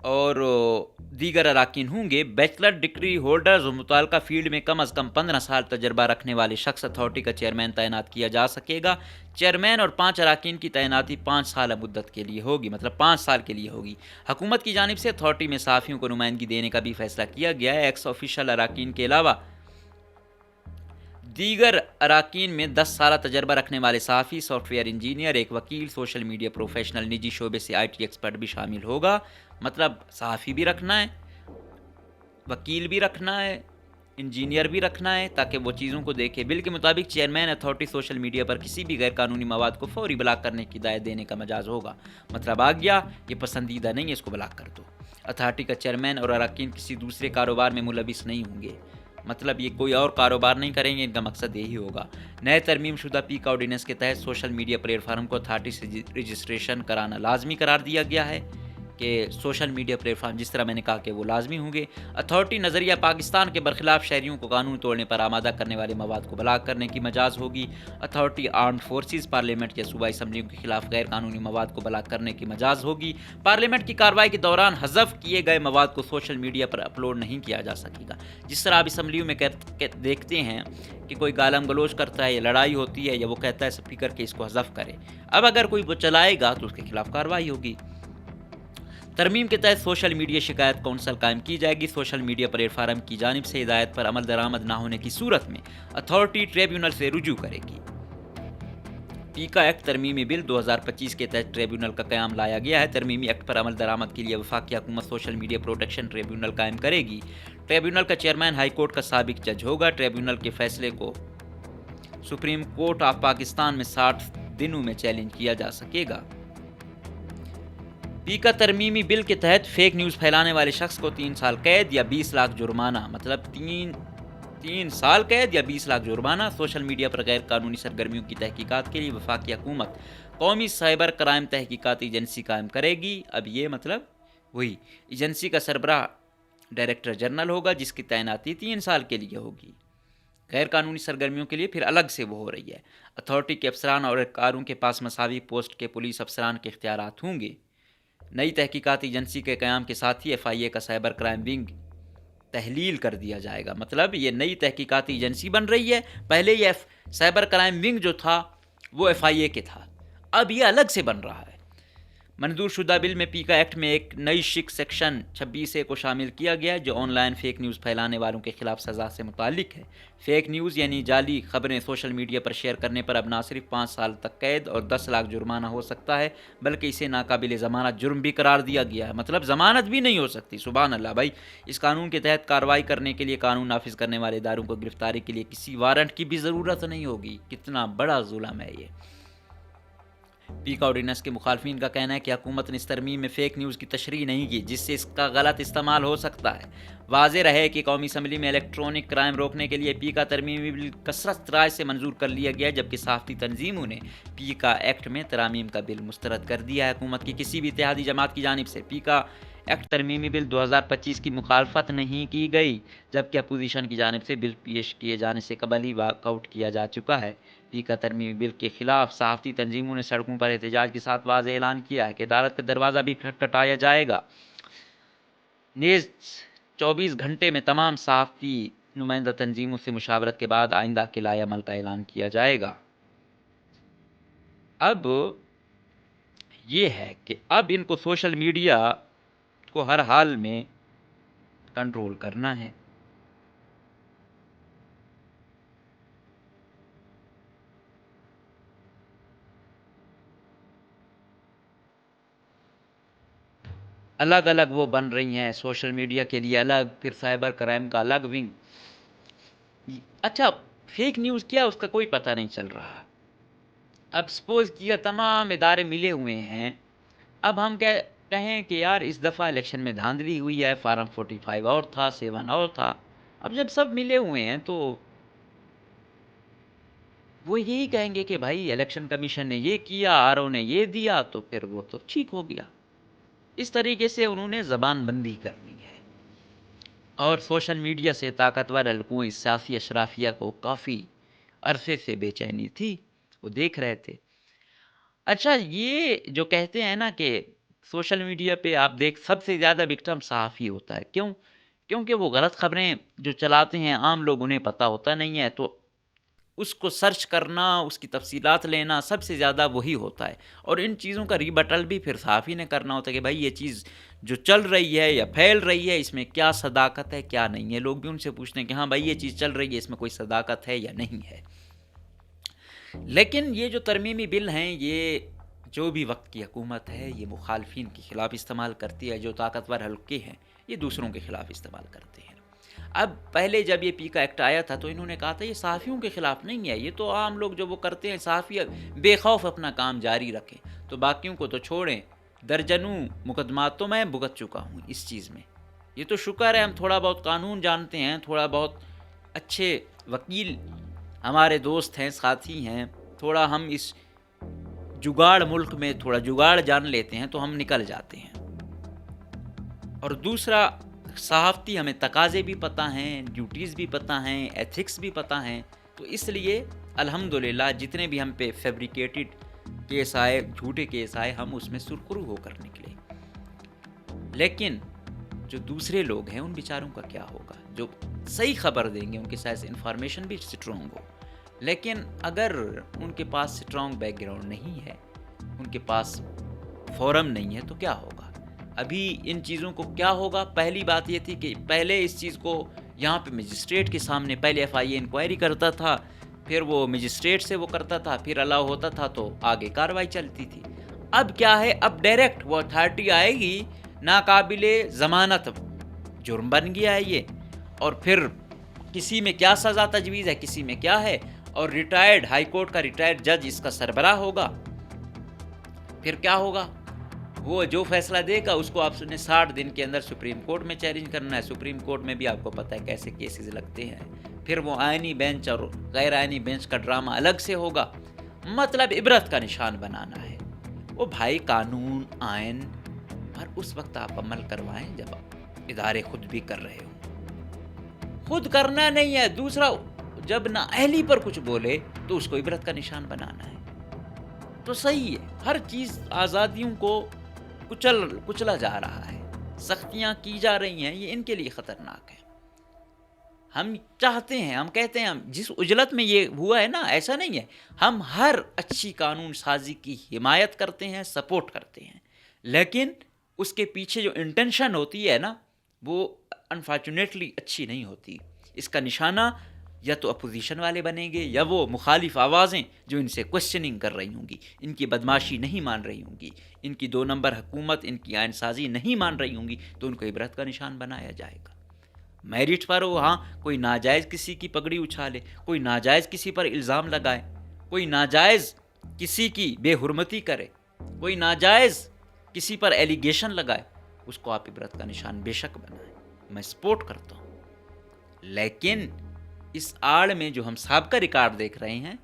اور دیگر اراکین ہوں گے۔ بیچلر ڈگری ہولڈرز اور متعلقہ فیلڈ میں کم از کم 15 سال تجربہ رکھنے والے شخص اتھارٹی کا چیئرمین تعینات کیا جا سکے گا۔ چیئرمین اور 5 اراکین کی تعیناتی 5 سالہ مدت کے لیے ہوگی، مطلب 5 سال کے لیے ہوگی۔ حکومت کی جانب سے اتھارٹی میں صحافیوں کو نمائندگی دینے کا بھی فیصلہ کیا گیا ہے۔ ایکس آفیشل اراکین کے علاوہ دیگر اراکین میں 10 سالہ تجربہ رکھنے والے صحافی، سافٹ ویئر انجینئر، ایک وکیل، سوشل میڈیا پروفیشنل، نجی شعبے سے آئی ٹی ایکسپرٹ بھی شامل ہوگا۔ مطلب صحافی بھی رکھنا ہے، وکیل بھی رکھنا ہے، انجینئر بھی رکھنا ہے تاکہ وہ چیزوں کو دیکھے۔ بل کے مطابق چیئرمین اتھارٹی سوشل میڈیا پر کسی بھی غیر قانونی مواد کو فوری بلاک کرنے کی ہدایت دینے کا مجاز ہوگا۔ مطلب آ گیا یہ پسندیدہ نہیں ہے، اس کو بلاک کر دو۔ اتھارٹی کا چیئرمین اور اراکین کسی دوسرے کاروبار میں ملوث نہیں ہوں گے، مطلب یہ کوئی اور کاروبار نہیں کریں گے، ان کا مقصد یہی ہوگا۔ نئے ترمیم شدہ پیکا آرڈیننس کے تحت سوشل میڈیا پلیٹ فارم کو اتھارٹی سے رجسٹریشن کرانا لازمی قرار دیا گیا ہے کہ سوشل میڈیا پلیٹ فارم جس طرح میں نے کہا کہ وہ لازمی ہوں گے۔ اتھارٹی نظریہ پاکستان کے برخلاف شہریوں کو قانون توڑنے پر آمادہ کرنے والے مواد کو بلاک کرنے کی مجاز ہوگی۔ اتھارٹی آرمڈ فورسز، پارلیمنٹ یا صوبائی اسمبلیوں کے خلاف غیر قانونی مواد کو بلاک کرنے کی مجاز ہوگی۔ پارلیمنٹ کی کارروائی کے دوران حذف کیے گئے مواد کو سوشل میڈیا پر اپلوڈ نہیں کیا جا سکے گا۔ جس طرح آپ اسمبلیوں میں دیکھتے ہیں کہ کوئی گالم گلوچ کرتا ہے یا لڑائی ہوتی ہے یا وہ کہتا ہے اسپیکر کہ اس کو حذف کرے، اب اگر کوئی وہ چلائے گا تو اس کے خلاف کارروائی ہوگی۔ ترمیم کے تحت سوشل میڈیا شکایت کونسل قائم کی جائے گی۔ سوشل میڈیا پلیٹ فارم کی جانب سے ہدایت پر عمل درآمد نہ ہونے کی صورت میں اتھارٹی ٹریبیونل سے رجوع کرے گی۔ پیکا ایکٹ ترمیمی بل 2025 کے تحت ٹریبیونل کا قیام لایا گیا ہے۔ ترمیمی ایکٹ پر عمل درآمد کے لیے وفاقی حکومت سوشل میڈیا پروٹیکشن ٹریبیونل قائم کرے گی۔ ٹریبیونل کا چیئرمین ہائی کورٹ کا سابق جج ہوگا۔ ٹریبیونل کے فیصلے کو سپریم کورٹ آف پاکستان میں 60 دنوں میں چیلنج کیا جا سکے گا۔ پیکا ترمیمی بل کے تحت فیک نیوز پھیلانے والے شخص کو 3 سال قید یا 20 لاکھ جرمانہ، مطلب 3 سال قید یا 20 لاکھ جرمانہ۔ سوشل میڈیا پر غیر قانونی سرگرمیوں کی تحقیقات کے لیے وفاقی حکومت قومی سائبر کرائم تحقیقاتی ایجنسی قائم کرے گی۔ اب یہ مطلب وہی ایجنسی کا سربراہ ڈائریکٹر جنرل ہوگا جس کی تعیناتی 3 سال کے لیے ہوگی۔ غیر قانونی سرگرمیوں کے لیے پھر الگ سے وہ ہو رہی ہے۔ اتھارٹی کے افسران اور اہلکاروں کے پاس مساوی پوسٹ کے پولیس افسران کے اختیارات ہوں گے۔ نئی تحقیقاتی ایجنسی کے قیام کے ساتھ ہی ایف آئی اے کا سائبر کرائم ونگ تحلیل کر دیا جائے گا۔ مطلب یہ نئی تحقیقاتی ایجنسی بن رہی ہے، پہلے یہ سائبر کرائم ونگ جو تھا وہ ایف آئی اے کے تھا، اب یہ الگ سے بن رہا ہے۔ منظور شدہ بل میں پیکا ایکٹ میں ایک نئی شک سیکشن 26A کو شامل کیا گیا ہے جو آن لائن فیک نیوز پھیلانے والوں کے خلاف سزا سے متعلق ہے۔ فیک نیوز یعنی جعلی خبریں سوشل میڈیا پر شیئر کرنے پر اب نہ صرف 5 سال تک قید اور 10 لاکھ جرمانہ ہو سکتا ہے بلکہ اسے ناقابل ضمانت جرم بھی قرار دیا گیا ہے، مطلب ضمانت بھی نہیں ہو سکتی۔ سبحان اللہ بھائی، اس قانون کے تحت کارروائی کرنے کے لیے قانون نافذ کرنے والے اداروں کو گرفتاری کے لیے کسی وارنٹ کی بھی ضرورت نہیں ہوگی۔ کتنا بڑا ظلم ہے یہ۔ پیکا آرڈیننس کے مخالفین کا کہنا ہے کہ حکومت نے اس ترمیم میں فیک نیوز کی تشریح نہیں کی جس سے اس کا غلط استعمال ہو سکتا ہے۔ واضح رہے کہ قومی اسمبلی میں الیکٹرانک کرائم روکنے کے لیے پیکا ترمیمی بل کثرت رائے سے منظور کر لیا گیا جبکہ صحافتی تنظیموں نے پیکا ایکٹ میں ترامیم کا بل مسترد کر دیا ہے۔ حکومت کی کسی بھی اتحادی جماعت کی جانب سے پیکا ایکٹ ترمیمی بل 2025 کی مخالفت نہیں کی گئی جبکہ اپوزیشن کی جانب سے بل پیش کیے جانے سے قبل ہی واک آؤٹ کیا جا چکا ہے۔ پیکا ترمیمی بل کے خلاف صحافتی تنظیموں نے سڑکوں پر احتجاج کے ساتھ واضح اعلان کیا ہے کہ عدالت کا دروازہ بھی کھٹکھٹایا جائے گا۔ نیز 24 گھنٹے میں تمام صحافتی نمائندہ تنظیموں سے مشاورت کے بعد آئندہ کے لائے عمل کا اعلان کیا جائے گا۔ اب یہ ہے کہ اب ان کو سوشل میڈیا کو ہر حال میں کنٹرول کرنا ہے۔ الگ الگ وہ بن رہی ہیں، سوشل میڈیا کے لیے الگ، پھر سائبر کرائم کا الگ ونگ۔ اچھا فیک نیوز کیا اس کا کوئی پتہ نہیں چل رہا۔ اب سپوز کیا تمام ادارے ملے ہوئے ہیں، اب ہم کہیں کہ یار اس دفعہ الیکشن میں دھاندلی ہوئی ہے، فارم 45 اور تھا، 7 اور تھا۔ اب جب سب ملے ہوئے ہیں تو وہ یہی کہیں گے کہ بھائی الیکشن کمیشن نے یہ کیا، آر او نے یہ دیا، تو پھر وہ تو ٹھیک ہو گیا۔ اس طریقے سے انہوں نے زبان بندی کرنی ہے۔ اور سوشل میڈیا سے طاقتور حلقوں سیاسی اشرافیہ کو کافی عرصے سے بے چینی تھی، وہ دیکھ رہے تھے۔ اچھا یہ جو کہتے ہیں نا کہ سوشل میڈیا پہ آپ دیکھ سب سے زیادہ وکٹم صحافی ہوتا ہے. کیوں؟ کیونکہ وہ غلط خبریں جو چلاتے ہیں عام لوگ انہیں پتہ ہوتا نہیں ہے، تو اس کو سرچ کرنا، اس کی تفصیلات لینا سب سے زیادہ وہی ہوتا ہے. اور ان چیزوں کا ریبٹل بھی پھر صحافی نے کرنا ہوتا ہے کہ بھائی یہ چیز جو چل رہی ہے یا پھیل رہی ہے اس میں کیا صداقت ہے کیا نہیں ہے. لوگ بھی ان سے پوچھتے ہیں کہ ہاں بھائی یہ چیز چل رہی ہے اس میں کوئی صداقت ہے یا نہیں ہے. لیکن یہ جو ترمیمی بل ہیں یہ جو بھی وقت کی حکومت ہے یہ مخالفین کے خلاف استعمال کرتی ہے. جو طاقتور حلقے ہیں یہ دوسروں کے خلاف استعمال کرتے ہیں. اب پہلے جب یہ پی کا ایکٹ آیا تھا تو انہوں نے کہا تھا یہ صحافیوں کے خلاف نہیں ہے، یہ تو عام لوگ جو وہ کرتے ہیں، صحافی بے خوف اپنا کام جاری رکھیں، تو باقیوں کو تو چھوڑیں. درجنوں مقدمات تو میں بھگت چکا ہوں اس چیز میں. یہ تو شکر ہے ہم تھوڑا بہت قانون جانتے ہیں، تھوڑا بہت اچھے وکیل ہمارے دوست ہیں، ساتھی ہیں، تھوڑا ہم اس جگاڑ ملک میں تھوڑا جگاڑ جان لیتے ہیں تو ہم نکل جاتے ہیں. اور دوسرا صحافتی ہمیں تقاضے بھی پتہ ہیں، ڈیوٹیز بھی پتہ ہیں، ایتھکس بھی پتہ ہیں، تو اس لیے الحمدللہ جتنے بھی ہم پہ فیبریکیٹڈ کیس آئے، جھوٹے کیس آئے، ہم اس میں سرخرو ہو کر نکلے. لیکن جو دوسرے لوگ ہیں ان بیچاروں کا کیا ہوگا؟ جو صحیح خبر دیں گے ان کے ساتھ انفارمیشن بھی سٹرونگ ہو، لیکن اگر ان کے پاس سٹرونگ بیک گراؤنڈ نہیں ہے، ان کے پاس فورم نہیں ہے، تو کیا ہوگا؟ ابھی ان چیزوں کو کیا ہوگا؟ پہلی بات یہ تھی کہ پہلے اس چیز کو یہاں پہ مجسٹریٹ کے سامنے پہلے ایف آئی اے انکوائری کرتا تھا، پھر وہ مجسٹریٹ سے وہ کرتا تھا، پھر الاؤ ہوتا تھا تو آگے کاروائی چلتی تھی. اب کیا ہے؟ اب ڈائریکٹ وہ اتھارٹی آئے گی، ناقابل ضمانت جرم بن گیا ہے یہ، اور پھر کسی میں کیا سزا تجویز ہے، کسی میں کیا ہے، اور ریٹائرڈ ہائی کورٹ کا ریٹائرڈ جج اس کا سربراہ ہوگا. پھر کیا ہوگا؟ وہ جو فیصلہ دے گا اس کو آپ نے 60 دن کے اندر سپریم کورٹ میں چیلنج کرنا ہے. سپریم کورٹ میں بھی آپ کو پتہ ہے کیسے کیسز لگتے ہیں. پھر وہ آئینی بینچ اور غیر آئینی بینچ کا ڈرامہ الگ سے ہوگا. مطلب عبرت کا نشان بنانا ہے. وہ بھائی قانون آئین پر اس وقت آپ عمل کروائیں جب ادارے خود بھی کر رہے ہوں. خود کرنا نہیں ہے. دوسرا جب نااہلی پر کچھ بولے تو اس کو عبرت کا نشان بنانا ہے. تو صحیح ہے، ہر چیز آزادیوں کو کچلا جا رہا ہے، سختیاں کی جا رہی ہیں، یہ ان کے لیے خطرناک ہے. ہم چاہتے ہیں، ہم کہتے ہیں، جس اجلت میں یہ ہوا ہے نا، ایسا نہیں ہے. ہم ہر اچھی قانون سازی کی حمایت کرتے ہیں، سپورٹ کرتے ہیں، لیکن اس کے پیچھے جو انٹینشن ہوتی ہے نا وہ انفارچونیٹلی اچھی نہیں ہوتی. اس کا نشانہ یا تو اپوزیشن والے بنیں گے یا وہ مخالف آوازیں جو ان سے کوشچننگ کر رہی ہوں گی، ان کی بدماشی نہیں مان رہی ہوں گی، ان کی 2 نمبر حکومت، ان کی آئین سازی نہیں مان رہی ہوں گی، تو ان کو عبرت کا نشان بنایا جائے گا. میرٹ پر وہ ہاں کوئی ناجائز کسی کی پگڑی اچھالے، کوئی ناجائز کسی پر الزام لگائے، کوئی ناجائز کسی کی بے حرمتی کرے، کوئی ناجائز کسی پر ایلیگیشن لگائے، اس کو آپ عبرت کا نشان بے شک بنائیں. میں سپورٹ کرتا ہوں. لیکن اس آڑ میں جو ہم سابقہ ریکارڈ دیکھ رہے ہیں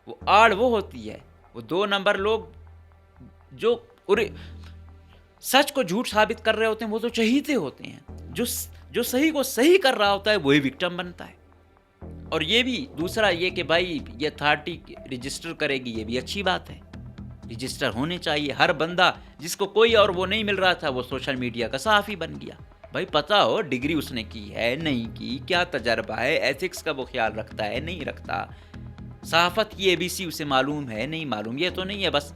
وہ آڑ وہ ہوتی ہے، وہ 2 نمبر لوگ جو سچ کو جھوٹ ثابت کر رہے ہوتے ہیں وہ تو چہیتے ہوتے ہیں. جو صحیح کو صحیح کر رہا ہوتا ہے وہی وکٹم بنتا ہے. اور یہ بھی دوسرا یہ کہ بھائی یہ اتھارٹی رجسٹر کرے گی، یہ بھی اچھی بات ہے. رجسٹر ہونے چاہیے. ہر بندہ جس کو کوئی اور وہ نہیں مل رہا تھا وہ سوشل میڈیا کا صحافی بن گیا. بھائی پتہ ہو ڈگری اس نے کی ہے نہیں کی، کیا تجربہ ہے، ایتھکس کا وہ خیال رکھتا ہے نہیں رکھتا، صحافت کی ABC اسے معلوم ہے نہیں معلوم. یہ تو نہیں ہے بس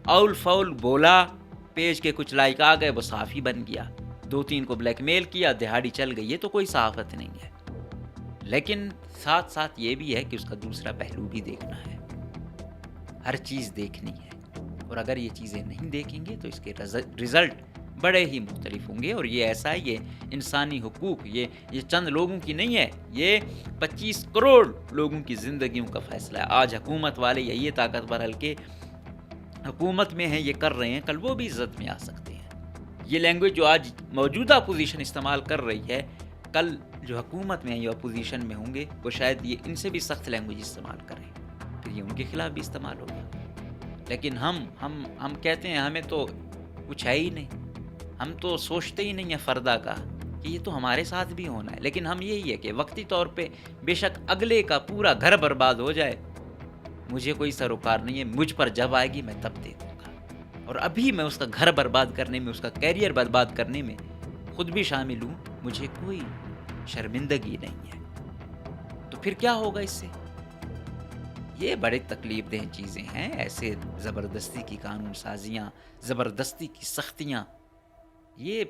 اول فول بولا، پیج کے کچھ لائک آ گئے، وہ صحافی بن گیا. 2-3 کو بلیک میل کیا، دہاڑی چل گئی. یہ تو کوئی صحافت نہیں ہے. لیکن ساتھ ساتھ یہ بھی ہے کہ اس کا دوسرا پہلو بھی دیکھنا ہے. ہر چیز دیکھنی ہے، اور اگر یہ چیزیں نہیں دیکھیں گے تو اس کے رزلٹ بڑے ہی مختلف ہوں گے. اور یہ ایسا ہے، یہ انسانی حقوق یہ چند لوگوں کی نہیں ہے، یہ 25 کروڑ لوگوں کی زندگیوں کا فیصلہ ہے. آج حکومت والے یا یہ طاقتور حلقے حکومت میں ہیں، یہ کر رہے ہیں، کل وہ بھی عزت میں آ سکتے ہیں. یہ لینگویج جو آج موجودہ اپوزیشن استعمال کر رہی ہے، کل جو حکومت میں ہیں یا اپوزیشن میں ہوں گے وہ شاید یہ ان سے بھی سخت لینگویج استعمال کریں، پھر یہ ان کے خلاف بھی استعمال ہوگا. لیکن ہم کہتے ہیں ہمیں تو کچھ ہے ہی نہیں، ہم تو سوچتے ہی نہیں ہیں فردہ کا کہ یہ تو ہمارے ساتھ بھی ہونا ہے. لیکن ہم یہی ہے کہ وقتی طور پہ بے شک اگلے کا پورا گھر برباد ہو جائے، مجھے کوئی سروکار نہیں ہے. مجھ پر جب آئے گی میں تب دیکھوں گا. اور ابھی میں اس کا گھر برباد کرنے میں، اس کا کیریئر برباد کرنے میں خود بھی شامل ہوں، مجھے کوئی شرمندگی نہیں ہے، تو پھر کیا ہوگا اس سے؟ یہ بڑے تکلیف دہ چیزیں ہیں. ایسے زبردستی کی قانون سازیاں، زبردستی کی سختیاں، یہ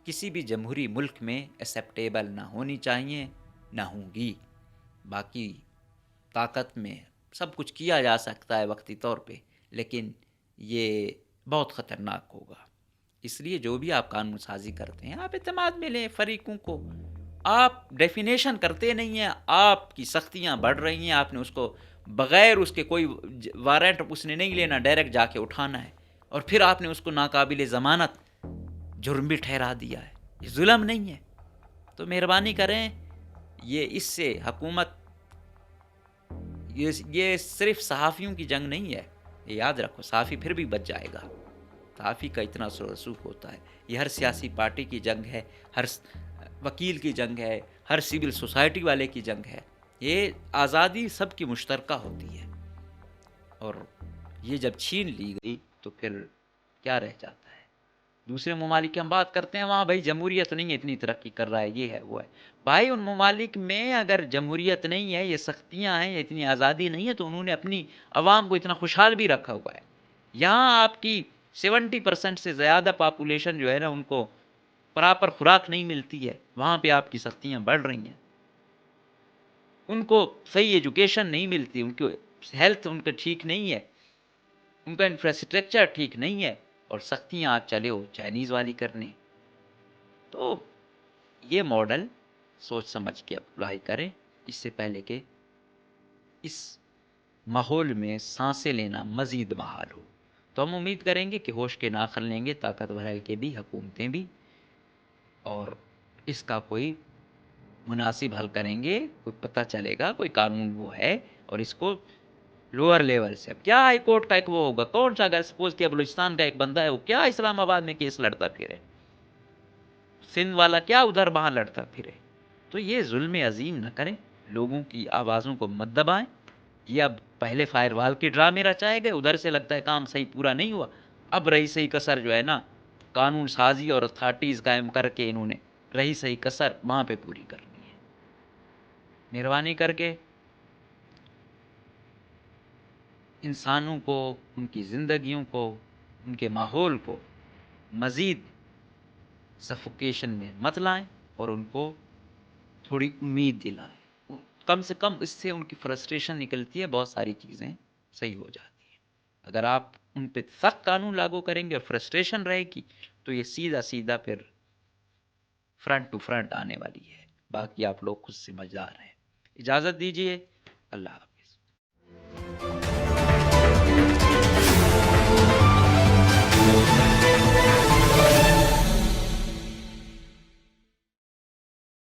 کسی بھی جمہوری ملک میں ایکسیپٹیبل نہ ہونی چاہیے، نہ ہوں گی. باقی طاقت میں سب کچھ کیا جا سکتا ہے وقتی طور پہ، لیکن یہ بہت خطرناک ہوگا. اس لیے جو بھی آپ قانون سازی کرتے ہیں، آپ اعتماد میں لیں فریقوں کو. آپ ڈیفینیشن کرتے نہیں ہیں، آپ کی سختیاں بڑھ رہی ہیں. آپ نے اس کو بغیر اس کے کوئی وارنٹ اس نے نہیں لینا، ڈائریکٹ جا کے اٹھانا ہے، اور پھر آپ نے اس کو ناقابل ضمانت جرم بھی ٹھہرا دیا ہے. یہ ظلم نہیں ہے؟ تو مہربانی کریں، یہ اس سے حکومت، یہ صرف صحافیوں کی جنگ نہیں ہے. یہ یاد رکھو، صحافی پھر بھی بچ جائے گا. صحافی کا اتنا رسوخ ہوتا ہے. یہ ہر سیاسی پارٹی کی جنگ ہے، ہر وکیل کی جنگ ہے، ہر سول سوسائٹی والے کی جنگ ہے. یہ آزادی سب کی مشترکہ ہوتی ہے، اور یہ جب چھین لی گئی تو پھر کیا رہ جاتا ہے؟ دوسرے ممالک کی ہم بات کرتے ہیں، وہاں بھائی جمہوریت نہیں ہے، اتنی ترقی کر رہا ہے، یہ ہے وہ ہے. بھائی ان ممالک میں اگر جمہوریت نہیں ہے، یہ سختیاں ہیں، اتنی آزادی نہیں ہے، تو انہوں نے اپنی عوام کو اتنا خوشحال بھی رکھا ہوا ہے. یہاں آپ کی 70% سے زیادہ پاپولیشن جو ہے نا، ان کو پراپر خوراک نہیں ملتی ہے. وہاں پہ آپ کی سختیاں بڑھ رہی ہیں. ان کو صحیح ایجوکیشن نہیں ملتی، ان کو ہیلتھ ان کا ٹھیک نہیں ہے، ان کا انفراسٹرکچر ٹھیک نہیں ہے، اور سختیاں آپ چلے ہو چائنیز والی کرنے. تو یہ ماڈل سوچ سمجھ کے اپلائی کریں، اس سے پہلے کہ اس ماحول میں سانسیں لینا مزید محال ہو. تو ہم امید کریں گے کہ ہوش کے ناخن لیں گے طاقتور کے بھی، حکومتیں بھی، اور اس کا کوئی مناسب حل کریں گے. کوئی پتہ چلے گا، کوئی قانون وہ ہے، اور اس کو لوور لیول سے. اب کیا ہائی کورٹ کا ایک وہ ہوگا، کون سا، اگر سپوز کیا بلوچستان کا ایک بندہ ہے، وہ کیا اسلام آباد میں کیس لڑتا پھرے، سندھ والا کیا ادھر وہاں لڑتا پھرے. تو یہ ظلم عظیم نہ کریں، لوگوں کی آوازوں کو مت دبائیں. یہ اب پہلے فائر وال کے ڈرامے رچائے گئے، ادھر سے لگتا ہے کام صحیح پورا نہیں ہوا، اب رہی صحیح کسر جو ہے نا، قانون سازی اور اتھارٹیز قائم کر کے انہوں نے رہی صحیح کسر وہاں پہ پوری کرنی ہے. مہربانی کر کے انسانوں کو، ان کی زندگیوں کو، ان کے ماحول کو مزید سفوکیشن میں مت لائیں، اور ان کو تھوڑی امید دلائیں. کم سے کم اس سے ان کی فرسٹریشن نکلتی ہے، بہت ساری چیزیں صحیح ہو جاتی ہیں. اگر آپ ان پہ سخت قانون لاگو کریں گے اور فرسٹریشن رہے گی، تو یہ سیدھا سیدھا پھر فرنٹ ٹو فرنٹ آنے والی ہے. باقی آپ لوگ خود سمجھدار ہیں. اجازت دیجیے، اللہ حافظ.